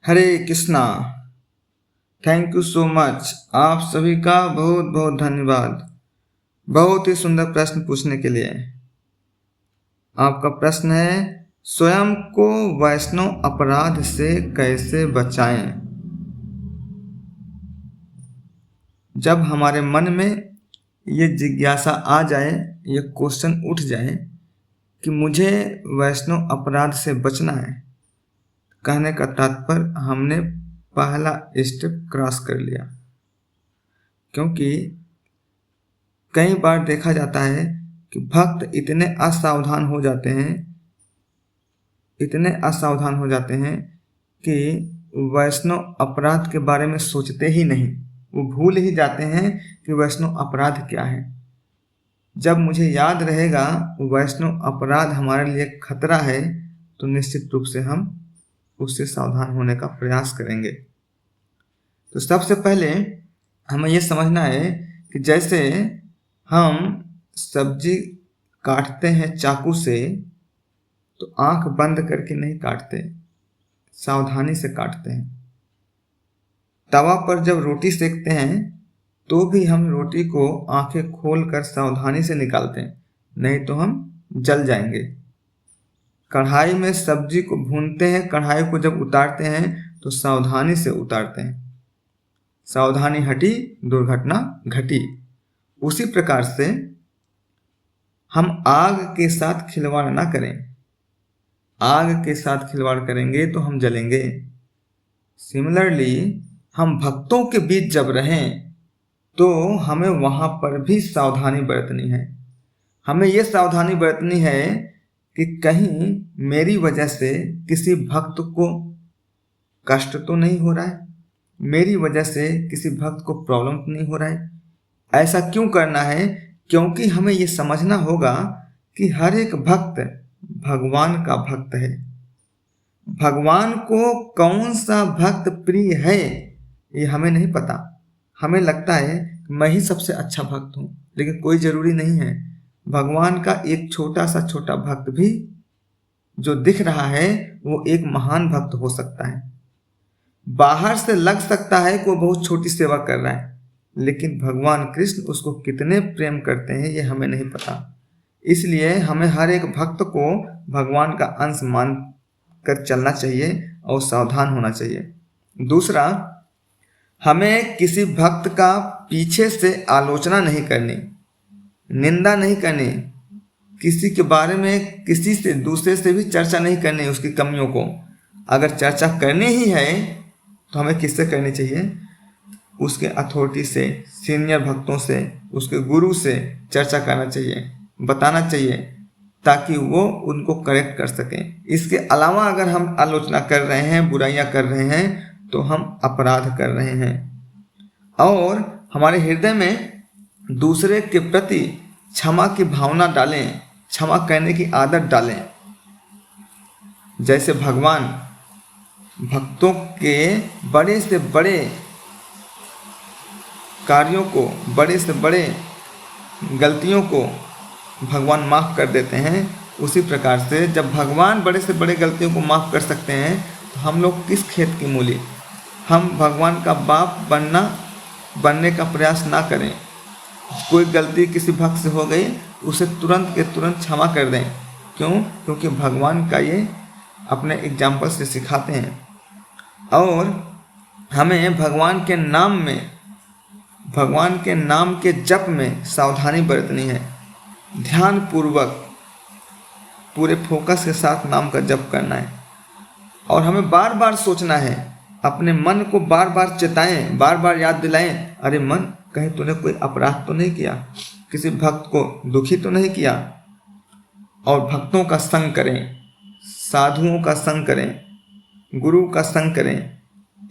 Hare Krishna. Thank you so much. आप सभी का बहुत बहुत धन्यवाद बहुत ही सुंदर प्रश्न पूछने के लिए। आपका प्रश्न है, स्वयं को वैष्णव अपराध से कैसे बचाएं। जब हमारे मन में ये जिज्ञासा आ जाए, ये क्वेश्चन उठ जाए कि मुझे वैष्णव अपराध से बचना है, कहने का तात्पर्य हमने पहला स्टेप क्रॉस कर लिया। क्योंकि कई बार देखा जाता है कि भक्त इतने असावधान हो जाते हैं कि वैष्णव अपराध के बारे में सोचते ही नहीं। वो भूल ही जाते हैं कि वैष्णव अपराध क्या है। जब मुझे याद रहेगा वैष्णव अपराध हमारे लिए खतरा है, तो निश्चित रूप से हम उससे सावधान होने का प्रयास करेंगे। तो सबसे पहले हमें यह समझना है कि जैसे हम सब्जी काटते हैं चाकू से, तो आंख बंद करके नहीं काटते, सावधानी से काटते हैं। तवा पर जब रोटी सेकते हैं तो भी हम रोटी को आंखें खोलकर सावधानी से निकालते हैं, नहीं तो हम जल जाएंगे। कढ़ाई में सब्जी को भूनते हैं, कढ़ाई को जब उतारते हैं तो सावधानी से उतारते हैं। सावधानी हटी, दुर्घटना घटी। उसी प्रकार से हम आग के साथ खिलवाड़ ना करें। आग के साथ खिलवाड़ करेंगे तो हम जलेंगे। सिमिलरली हम भक्तों के बीच जब रहें तो हमें वहां पर भी सावधानी बरतनी है। हमें यह सावधानी बरतनी है कि कहीं मेरी वजह से किसी भक्त को कष्ट तो नहीं हो रहा है, मेरी वजह से किसी भक्त को प्रॉब्लम तो नहीं हो रहा है। ऐसा क्यों करना है? क्योंकि हमें यह समझना होगा कि हर एक भक्त भगवान का भक्त है। भगवान को कौन सा भक्त प्रिय है ये हमें नहीं पता। हमें लगता है मैं ही सबसे अच्छा भक्त हूँ, लेकिन कोई जरूरी नहीं है। भगवान का एक छोटा भक्त भी जो दिख रहा है वो एक महान भक्त हो सकता है। बाहर से लग सकता है कि वो बहुत छोटी सेवा कर रहा है, लेकिन भगवान कृष्ण उसको कितने प्रेम करते हैं ये हमें नहीं पता। इसलिए हमें हर एक भक्त को भगवान का अंश मान कर चलना चाहिए और सावधान होना चाहिए। दूसरा, हमें किसी भक्त का पीछे से आलोचना नहीं करनी, निंदा नहीं करनी, किसी के बारे में किसी से दूसरे से भी चर्चा नहीं करनी उसकी कमियों को। अगर चर्चा करनी ही है तो हमें किससे करनी चाहिए? उसके अथॉरिटी से, सीनियर भक्तों से, उसके गुरु से चर्चा करना चाहिए, बताना चाहिए, ताकि वो उनको करेक्ट कर सकें। इसके अलावा अगर हम आलोचना कर रहे हैं, बुराइयां कर रहे हैं, तो हम अपराध कर रहे हैं। और हमारे हृदय में दूसरे के प्रति क्षमा की भावना डालें, क्षमा करने की आदत डालें। जैसे भगवान भक्तों के बड़े से बड़े कार्यों को, बड़े से बड़े गलतियों को भगवान माफ़ कर देते हैं, उसी प्रकार से जब भगवान बड़े से बड़े गलतियों को माफ़ कर सकते हैं तो हम लोग किस खेत की मूली। हम भगवान का बाप बनने का प्रयास ना करें। कोई गलती किसी भक्त से हो गई, उसे तुरंत के तुरंत क्षमा कर दें। क्यों? क्योंकि भगवान का ये अपने एग्जाम्पल से सिखाते हैं। और हमें भगवान के नाम के जप में सावधानी बरतनी है। ध्यान पूर्वक पूरे फोकस के साथ नाम का जप करना है। और हमें बार बार सोचना है, अपने मन को बार बार चेताएं, बार बार याद दिलाएं, अरे मन, कहीं तूने कोई अपराध तो नहीं किया, किसी भक्त को दुखी तो नहीं किया। और भक्तों का संग करें, साधुओं का संग करें, गुरु का संग करें।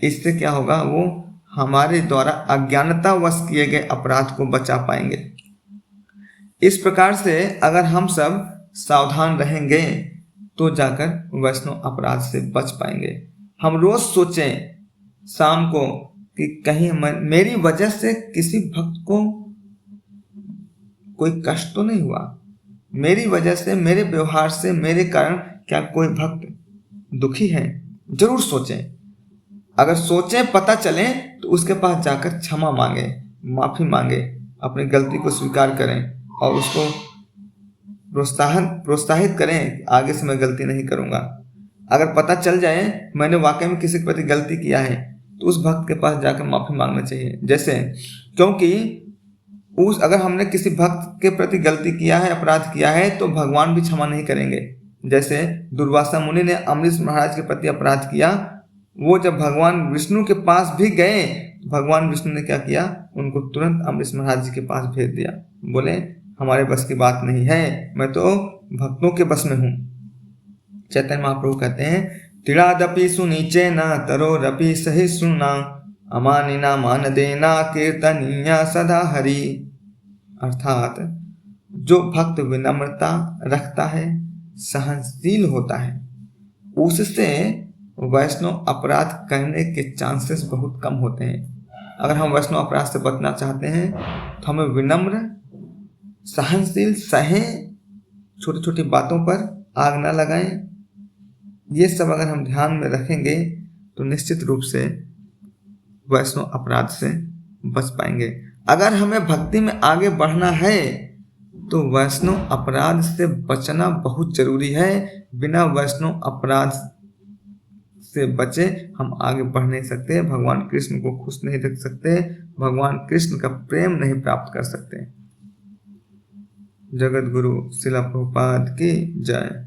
इससे क्या होगा? वो हमारे द्वारा अज्ञानतावश किए गए अपराध को बचा पाएंगे। इस प्रकार से अगर हम सब सावधान रहेंगे तो जाकर वैष्णव अपराध से बच पाएंगे। हम रोज सोचें शाम को कि कहीं मेरी वजह से किसी भक्त को कोई कष्ट तो नहीं हुआ, मेरी वजह से, मेरे व्यवहार से, मेरे कारण क्या कोई भक्त दुखी है? जरूर सोचें। अगर सोचें, पता चले तो उसके पास जाकर क्षमा मांगे, माफ़ी मांगे, अपनी गलती को स्वीकार करें और उसको प्रोत्साहित करें कि आगे से मैं गलती नहीं करूँगा। अगर पता चल जाए मैंने वाकई में किसी के प्रति गलती किया है तो उस भक्त के पास जाकर माफ़ी मांगना चाहिए। जैसे क्योंकि अगर हमने किसी भक्त के प्रति गलती किया है, अपराध किया है, तो भगवान भी क्षमा नहीं करेंगे। जैसे दुर्वासा मुनि ने अम्बरीश महाराज के प्रति अपराध किया, वो जब भगवान विष्णु के पास भी गए, भगवान विष्णु ने क्या किया, उनको तुरंत अम्बरीश महाराज जी के पास भेज दिया। बोले हमारे बस की बात नहीं है, मैं तो भक्तों के बस में हूँ। चैतन्य महाप्रभु कहते हैं, तिड़ादपि सुनीचे न तरोरपि सहिष्णुना अमानिना मान देना कीर्तनीया सदा हरि। अर्थात जो भक्त विनम्रता रखता है, सहनशील होता है, उससे वैष्णव अपराध करने के चांसेस बहुत कम होते हैं। अगर हम वैष्णव अपराध से बचना चाहते हैं तो हमें विनम्र, सहनशील, सहें, छोटी छोटी बातों पर आग न लगाएं। ये सब अगर हम ध्यान में रखेंगे तो निश्चित रूप से वैष्णव अपराध से बच पाएंगे। अगर हमें भक्ति में आगे बढ़ना है तो वैष्णव अपराध से बचना बहुत जरूरी है। बिना वैष्णव अपराध से बचे हम आगे बढ़ नहीं सकते, भगवान कृष्ण को खुश नहीं रख सकते, भगवान कृष्ण का प्रेम नहीं प्राप्त कर सकते। जगत गुरु श्रील प्रभुपाद की जय।